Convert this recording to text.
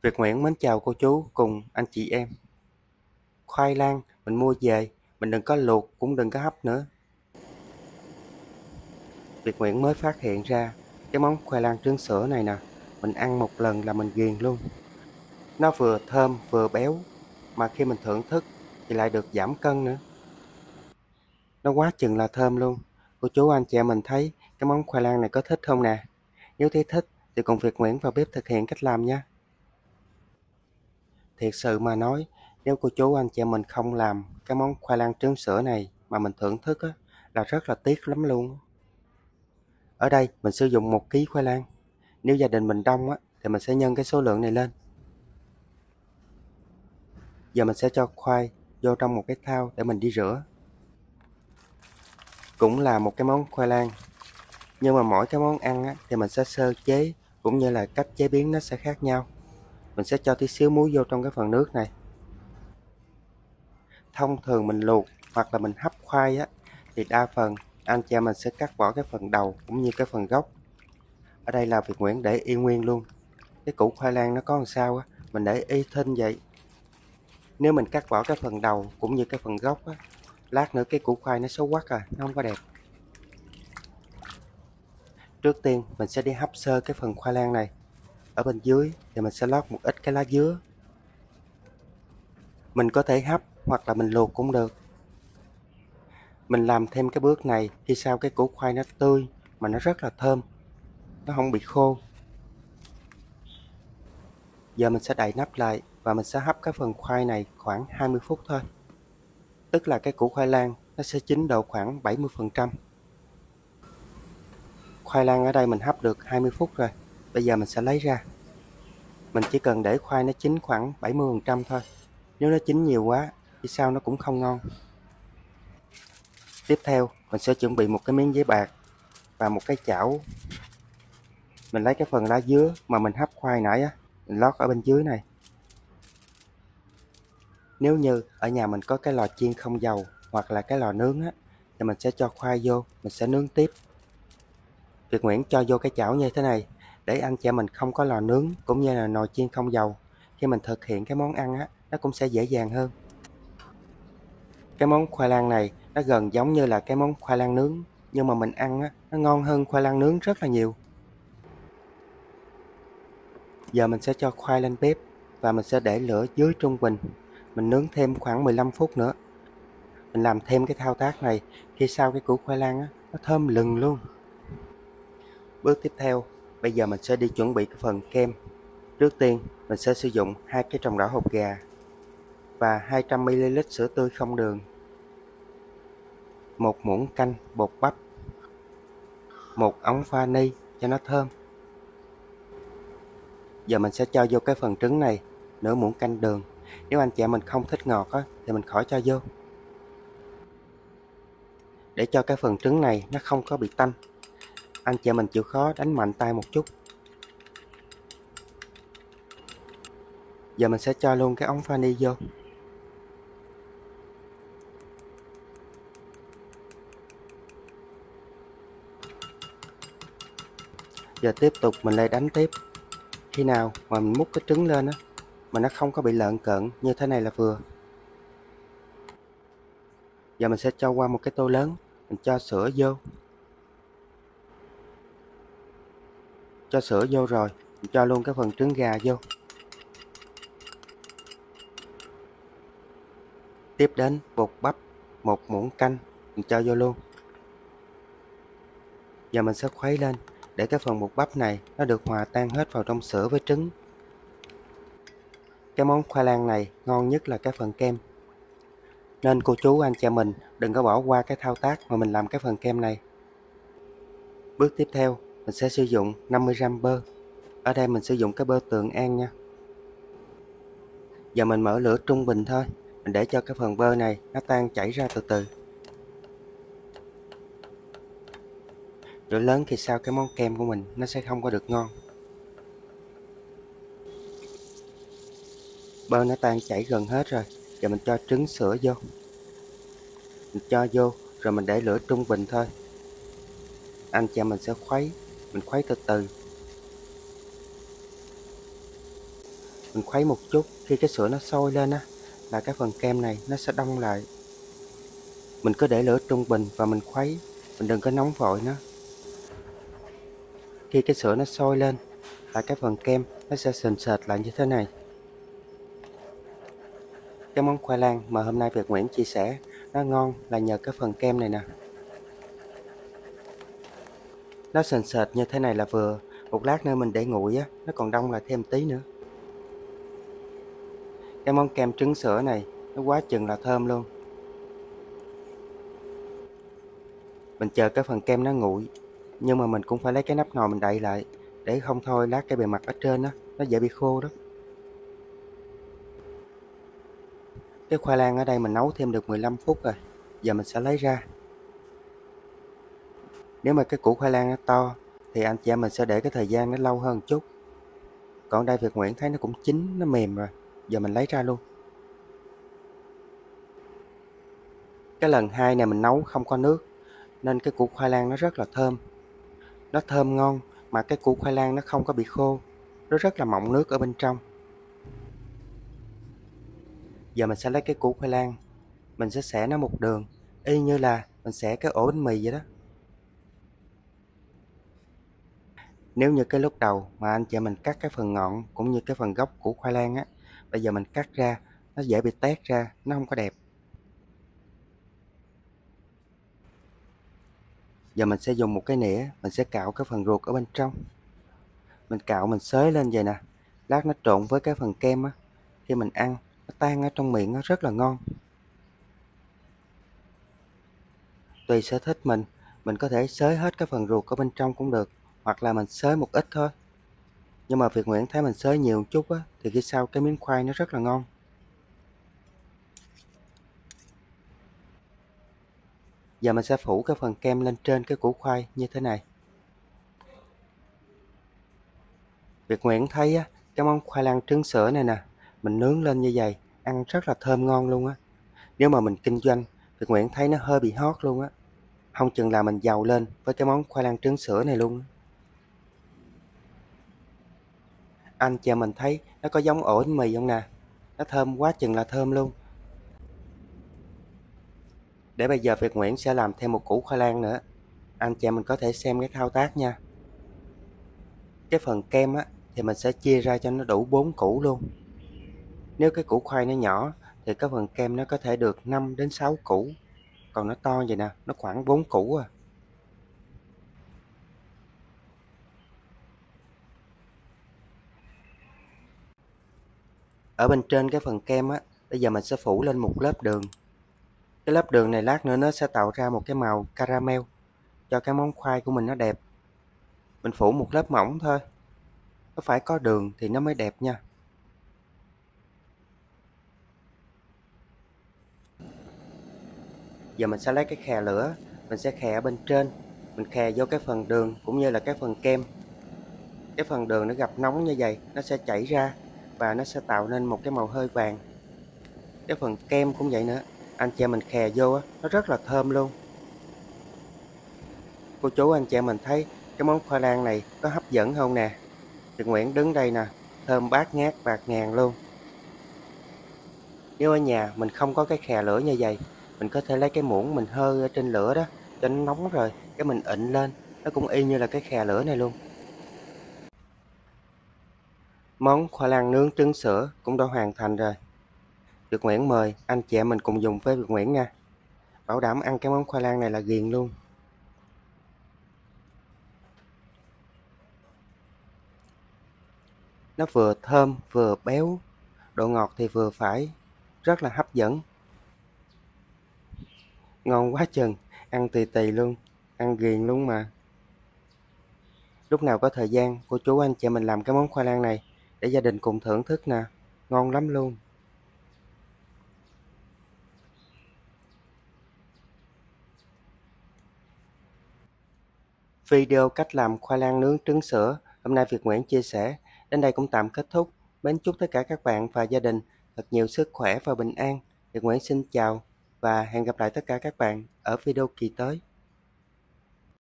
Việt Nguyễn mến chào cô chú cùng anh chị em. Khoai lang mình mua về, mình đừng có luộc cũng đừng có hấp nữa. Việt Nguyễn mới phát hiện ra cái món khoai lang trứng sữa này nè, mình ăn một lần là mình ghiền luôn. Nó vừa thơm vừa béo, mà khi mình thưởng thức thì lại được giảm cân nữa. Nó quá chừng là thơm luôn. Cô chú anh chị em mình thấy cái món khoai lang này có thích không nè? Nếu thấy thích thì cùng Việt Nguyễn vào bếp thực hiện cách làm nha. Thiệt sự mà nói, nếu cô chú anh chị em mình không làm cái món khoai lang trứng sữa này mà mình thưởng thức á, là rất là tiếc lắm luôn. Ở đây mình sử dụng 1 ký khoai lang. Nếu gia đình mình đông á, thì mình sẽ nhân cái số lượng này lên. Giờ mình sẽ cho khoai vô trong một cái thau để mình đi rửa. Cũng là một cái món khoai lang, nhưng mà mỗi cái món ăn á, thì mình sẽ sơ chế cũng như là cách chế biến nó sẽ khác nhau. Mình sẽ cho tí xíu muối vô trong cái phần nước này. Thông thường mình luộc hoặc là mình hấp khoai á, thì đa phần anh chị em mình sẽ cắt bỏ cái phần đầu cũng như cái phần gốc. Ở đây là Việt Nguyễn để y nguyên luôn. Cái củ khoai lang nó có làm sao á, mình để y thinh vậy. Nếu mình cắt bỏ cái phần đầu cũng như cái phần gốc á, lát nữa cái củ khoai nó xấu quắc nó không có đẹp. Trước tiên mình sẽ đi hấp sơ cái phần khoai lang này. Ở bên dưới thì mình sẽ lót một ít cái lá dứa. Mình có thể hấp hoặc là mình luộc cũng được. Mình làm thêm cái bước này khi sao cái củ khoai nó tươi mà nó rất là thơm, nó không bị khô. Giờ mình sẽ đậy nắp lại và mình sẽ hấp cái phần khoai này khoảng 20 phút thôi. Tức là cái củ khoai lang nó sẽ chín độ khoảng 70%. Khoai lang ở đây mình hấp được 20 phút rồi. Bây giờ mình sẽ lấy ra. Mình chỉ cần để khoai nó chín khoảng 70% thôi. Nếu nó chín nhiều quá thì sao nó cũng không ngon. Tiếp theo mình sẽ chuẩn bị một cái miếng giấy bạc và một cái chảo. Mình lấy cái phần lá dứa mà mình hấp khoai nãy á, mình lót ở bên dưới này. Nếu như ở nhà mình có cái lò chiên không dầu hoặc là cái lò nướng á, thì mình sẽ cho khoai vô, mình sẽ nướng tiếp. Việt Nguyễn cho vô cái chảo như thế này để anh chị mình không có lò nướng cũng như là nồi chiên không dầu. Khi mình thực hiện cái món ăn á, nó cũng sẽ dễ dàng hơn. Cái món khoai lang này nó gần giống như là cái món khoai lang nướng, nhưng mà mình ăn á, nó ngon hơn khoai lang nướng rất là nhiều. Giờ mình sẽ cho khoai lên bếp và mình sẽ để lửa dưới trung bình. Mình nướng thêm khoảng 15 phút nữa. Mình làm thêm cái thao tác này khi sau cái củ khoai lang á, nó thơm lừng luôn. Bước tiếp theo, bây giờ mình sẽ đi chuẩn bị cái phần kem. Trước tiên, mình sẽ sử dụng 2 cái tròng đỏ hột gà và 200ml sữa tươi không đường, 1 muỗng canh bột bắp, 1 ống vani cho nó thơm. Giờ mình sẽ cho vô cái phần trứng này nửa muỗng canh đường. Nếu anh chị em mình không thích ngọt á, thì mình khỏi cho vô. Để cho cái phần trứng này nó không có bị tanh, anh chị em mình chịu khó đánh mạnh tay một chút. Giờ mình sẽ cho luôn cái ống vani vô. Giờ tiếp tục mình lại đánh tiếp. Khi nào mà mình múc cái trứng lên á, mà nó không có bị lợn cợn như thế này là vừa. Giờ mình sẽ cho qua một cái tô lớn, mình cho sữa vô. Cho sữa vô rồi, mình cho luôn cái phần trứng gà vô. Tiếp đến bột bắp, 1 muỗng canh, mình cho vô luôn. Giờ mình sẽ khuấy lên để cái phần bột bắp này nó được hòa tan hết vào trong sữa với trứng. Cái món khoai lang này ngon nhất là cái phần kem, nên cô chú anh chị mình đừng có bỏ qua cái thao tác mà mình làm cái phần kem này. Bước tiếp theo, mình sẽ sử dụng 50g bơ. Ở đây mình sử dụng cái bơ Tượng An nha. Giờ mình mở lửa trung bình thôi, mình để cho cái phần bơ này nó tan chảy ra từ từ. Lửa lớn thì sao cái món kem của mình nó sẽ không có được ngon. Bơ nó tan chảy gần hết rồi, giờ mình cho trứng sữa vô. Mình cho vô rồi mình để lửa trung bình thôi. Anh chị em mình sẽ khuấy, mình khuấy từ từ. Mình khuấy một chút, khi cái sữa nó sôi lên á, là cái phần kem này nó sẽ đông lại. Mình cứ để lửa trung bình và mình khuấy, mình đừng có nóng vội nó. Khi cái sữa nó sôi lên, là cái phần kem nó sẽ sền sệt lại như thế này. Cái món khoai lang mà hôm nay Việt Nguyễn chia sẻ nó ngon là nhờ cái phần kem này nè. Nó sền sệt như thế này là vừa, một lát nữa mình để nguội á, nó còn đông lại thêm tí nữa. Cái món kem trứng sữa này nó quá chừng là thơm luôn. Mình chờ cái phần kem nó nguội, nhưng mà mình cũng phải lấy cái nắp nồi mình đậy lại, để không thôi lát cái bề mặt ở trên á, nó dễ bị khô đó. Cái khoai lang ở đây mình nấu thêm được 15 phút rồi, giờ mình sẽ lấy ra. Nếu mà cái củ khoai lang nó to, thì anh chị em mình sẽ để cái thời gian nó lâu hơn chút. Còn đây Việt Nguyễn thấy nó cũng chín, nó mềm rồi, giờ mình lấy ra luôn. Cái lần hai này mình nấu không có nước, nên cái củ khoai lang nó rất là thơm. Nó thơm ngon, mà cái củ khoai lang nó không có bị khô, nó rất là mọng nước ở bên trong. Giờ mình sẽ lấy cái củ khoai lang, mình sẽ xẻ nó một đường, y như là mình xẻ cái ổ bánh mì vậy đó. Nếu như cái lúc đầu mà anh chị mình cắt cái phần ngọn cũng như cái phần gốc của khoai lang á, bây giờ mình cắt ra, nó dễ bị tét ra, nó không có đẹp. Giờ mình sẽ dùng một cái nĩa, mình sẽ cạo cái phần ruột ở bên trong. Mình cạo mình xới lên vậy nè, lát nó trộn với cái phần kem á, khi mình ăn, nó tan ở trong miệng nó rất là ngon. Tùy sở thích mình có thể xới hết cái phần ruột ở bên trong cũng được, hoặc là mình xới một ít thôi. Nhưng mà Việt Nguyễn thấy mình xới nhiều một chút á, thì khi sau cái miếng khoai nó rất là ngon. Giờ mình sẽ phủ cái phần kem lên trên cái củ khoai như thế này. Việt Nguyễn thấy á, cái món khoai lang trứng sữa này nè, mình nướng lên như vậy, ăn rất là thơm ngon luôn á. Nếu mà mình kinh doanh, Việt Nguyễn thấy nó hơi bị hot luôn á. Không chừng là mình giàu lên với cái món khoai lang trứng sữa này luôn á. Anh chị mình thấy nó có giống ổ bánh mì không nè? Nó thơm quá chừng là thơm luôn. Để bây giờ Việt Nguyễn sẽ làm thêm một củ khoai lang nữa. Anh chị mình có thể xem cái thao tác nha. Cái phần kem á, thì mình sẽ chia ra cho nó đủ 4 củ luôn. Nếu cái củ khoai nó nhỏ, thì cái phần kem nó có thể được 5 đến 6 củ. Còn nó to vậy nè, nó khoảng 4 củ à. Ở bên trên cái phần kem á, bây giờ mình sẽ phủ lên một lớp đường. Cái lớp đường này lát nữa nó sẽ tạo ra một cái màu caramel, cho cái món khoai của mình nó đẹp. Mình phủ một lớp mỏng thôi. Nó phải có đường thì nó mới đẹp nha. Giờ mình sẽ lấy cái khè lửa, mình sẽ khè ở bên trên, mình khè vô cái phần đường cũng như là cái phần kem. Cái phần đường nó gặp nóng như vậy, nó sẽ chảy ra và nó sẽ tạo nên một cái màu hơi vàng. Cái phần kem cũng vậy nữa, anh chị em mình khè vô á, nó rất là thơm luôn. Cô chú anh chị em mình thấy cái món khoai lang này có hấp dẫn không nè? Việt Nguyễn đứng đây nè, thơm bát ngát bạc ngàn luôn. Nếu ở nhà mình không có cái khè lửa như vậy, mình có thể lấy cái muỗng mình hơ ở trên lửa đó, cho nó nóng rồi, cái mình ịn lên, nó cũng y như là cái khè lửa này luôn. Món khoai lang nướng trứng sữa cũng đã hoàn thành rồi. Việt Nguyễn mời anh chị em mình cùng dùng với Việt Nguyễn nha. Bảo đảm ăn cái món khoai lang này là ghiền luôn. Nó vừa thơm vừa béo, độ ngọt thì vừa phải, rất là hấp dẫn. Ngon quá chừng, ăn tì tì luôn, ăn ghiền luôn mà. Lúc nào có thời gian, cô chú anh chị mình làm cái món khoai lang này để gia đình cùng thưởng thức nè, ngon lắm luôn. Video cách làm khoai lang nướng trứng sữa hôm nay Việt Nguyễn chia sẻ đến đây cũng tạm kết thúc. Mến chúc tất cả các bạn và gia đình thật nhiều sức khỏe và bình an. Việt Nguyễn xin chào và hẹn gặp lại tất cả các bạn ở video kỳ tới.